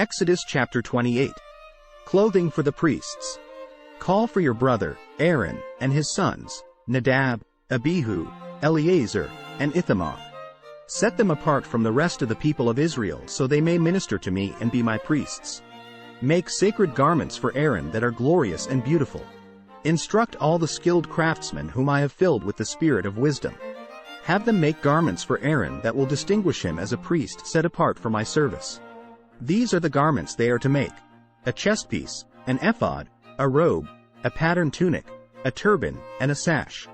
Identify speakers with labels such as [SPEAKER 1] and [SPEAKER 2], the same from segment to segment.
[SPEAKER 1] Exodus chapter 28. Clothing for the priests. Call for your brother, Aaron, and his sons, Nadab, Abihu, Eleazar, and Ithamar. Set them apart from the rest of the people of Israel so they may minister to me and be my priests. Make sacred garments for Aaron that are glorious and beautiful. Instruct all the skilled craftsmen whom I have filled with the spirit of wisdom. Have them make garments for Aaron that will distinguish him as a priest set apart for my service. These are the garments they are to make: a chestpiece, an ephod, a robe, a patterned tunic, a turban, and a sash.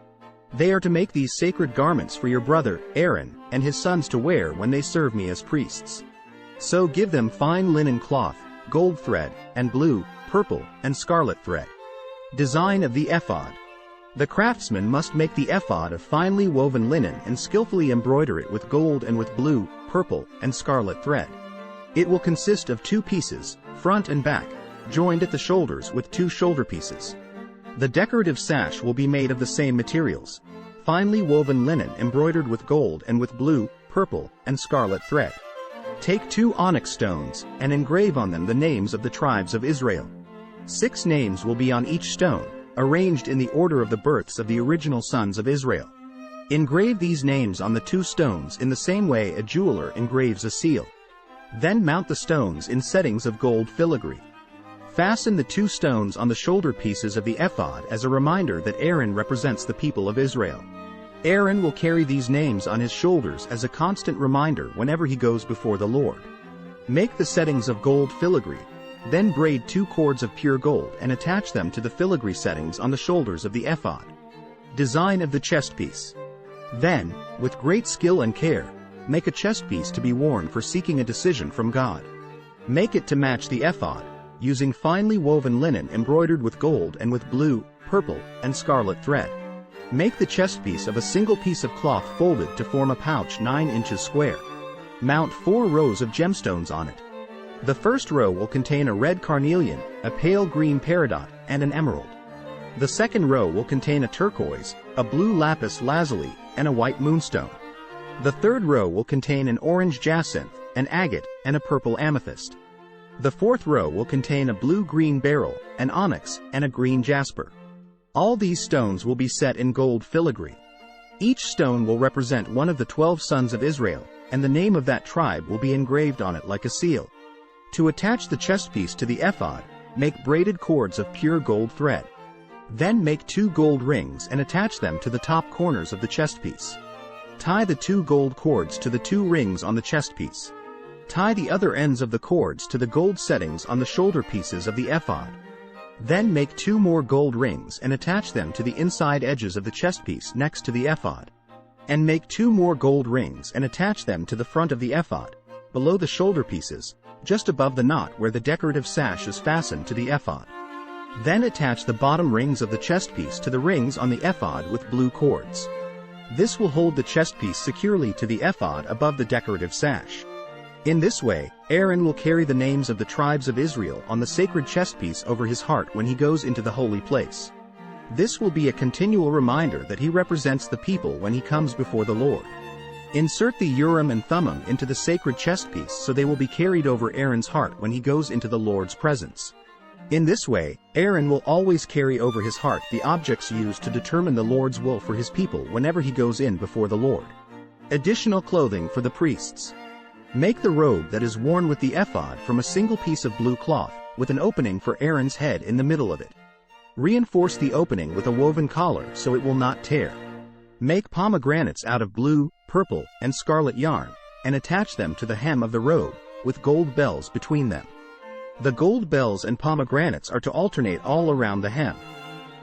[SPEAKER 1] They are to make these sacred garments for your brother, Aaron, and his sons to wear when they serve me as priests. So give them fine linen cloth, gold thread, and blue, purple, and scarlet thread. Design of the ephod. The craftsman must make the ephod of finely woven linen and skillfully embroider it with gold and with blue, purple, and scarlet thread. It will consist of 2 pieces, front and back, joined at the shoulders with 2 shoulder pieces. The decorative sash will be made of the same materials: finely woven linen embroidered with gold and with blue, purple, and scarlet thread. Take 2 onyx stones and engrave on them the names of the tribes of Israel. 6 names will be on each stone, arranged in the order of the births of the original sons of Israel. Engrave these names on the 2 stones in the same way a jeweler engraves a seal. Then mount the stones in settings of gold filigree. Fasten the 2 stones on the shoulder pieces of the ephod as a reminder that Aaron represents the people of Israel. Aaron will carry these names on his shoulders as a constant reminder whenever he goes before the Lord. Make the settings of gold filigree. Then braid 2 cords of pure gold and attach them to the filigree settings on the shoulders of the ephod. Design of the chestpiece. Then, with great skill and care, make a chestpiece to be worn for seeking a decision from God. Make it to match the ephod, using finely woven linen embroidered with gold and with blue, purple, and scarlet thread. Make the chestpiece of a single piece of cloth folded to form a pouch 9 inches square. Mount 4 rows of gemstones on it. The first row will contain a red carnelian, a pale green peridot, and an emerald. The second row will contain a turquoise, a blue lapis lazuli, and a white moonstone. The third row will contain an orange jacinth, an agate, and a purple amethyst. The fourth row will contain a blue-green beryl, an onyx, and a green jasper. All these stones will be set in gold filigree. Each stone will represent one of the 12 sons of Israel, and the name of that tribe will be engraved on it like a seal. To attach the chestpiece to the ephod, make braided cords of pure gold thread. Then make 2 gold rings and attach them to the top corners of the chestpiece. Tie the 2 gold cords to the 2 rings on the chestpiece. Tie the other ends of the cords to the gold settings on the shoulder pieces of the ephod. Then make 2 more gold rings and attach them to the inside edges of the chestpiece next to the ephod. And make 2 more gold rings and attach them to the front of the ephod, below the shoulder pieces, just above the knot where the decorative sash is fastened to the ephod. Then attach the bottom rings of the chestpiece to the rings on the ephod with blue cords. This will hold the chestpiece securely to the ephod above the decorative sash. In this way, Aaron will carry the names of the tribes of Israel on the sacred chestpiece over his heart when he goes into the holy place. This will be a continual reminder that he represents the people when he comes before the Lord. Insert the Urim and Thummim into the sacred chestpiece so they will be carried over Aaron's heart when he goes into the Lord's presence. In this way, Aaron will always carry over his heart the objects used to determine the Lord's will for his people whenever he goes in before the Lord. Additional clothing for the priests. Make the robe that is worn with the ephod from a single piece of blue cloth, with an opening for Aaron's head in the middle of it. Reinforce the opening with a woven collar so it will not tear. Make pomegranates out of blue, purple, and scarlet yarn, and attach them to the hem of the robe, with gold bells between them. The gold bells and pomegranates are to alternate all around the hem.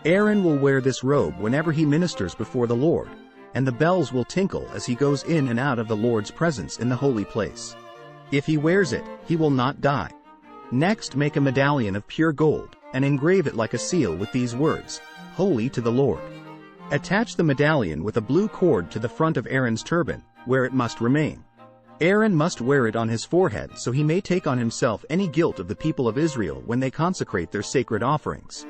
[SPEAKER 1] Aaron will wear this robe whenever he ministers before the Lord, and the bells will tinkle as he goes in and out of the Lord's presence in the holy place. If he wears it, he will not die. Next, make a medallion of pure gold, and engrave it like a seal with these words, "Holy to the Lord." Attach the medallion with a blue cord to the front of Aaron's turban, where it must remain. Aaron must wear it on his forehead so he may take on himself any guilt of the people of Israel when they consecrate their sacred offerings.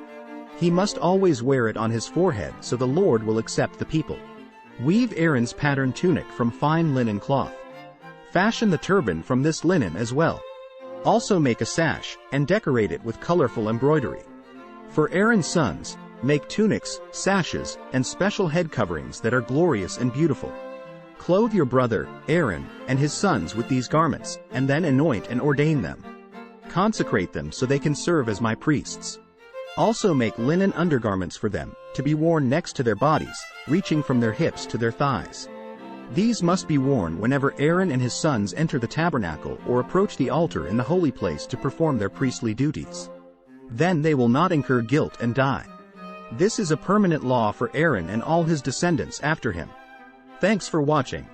[SPEAKER 1] He must always wear it on his forehead so the Lord will accept the people. Weave Aaron's patterned tunic from fine linen cloth. Fashion the turban from this linen as well. Also make a sash, and decorate it with colorful embroidery. For Aaron's sons, make tunics, sashes, and special head coverings that are glorious and beautiful. Clothe your brother, Aaron, and his sons with these garments, and then anoint and ordain them. Consecrate them so they can serve as my priests. Also make linen undergarments for them, to be worn next to their bodies, reaching from their hips to their thighs. These must be worn whenever Aaron and his sons enter the tabernacle or approach the altar in the holy place to perform their priestly duties. Then they will not incur guilt and die. This is a permanent law for Aaron and all his descendants after him. Thanks for watching.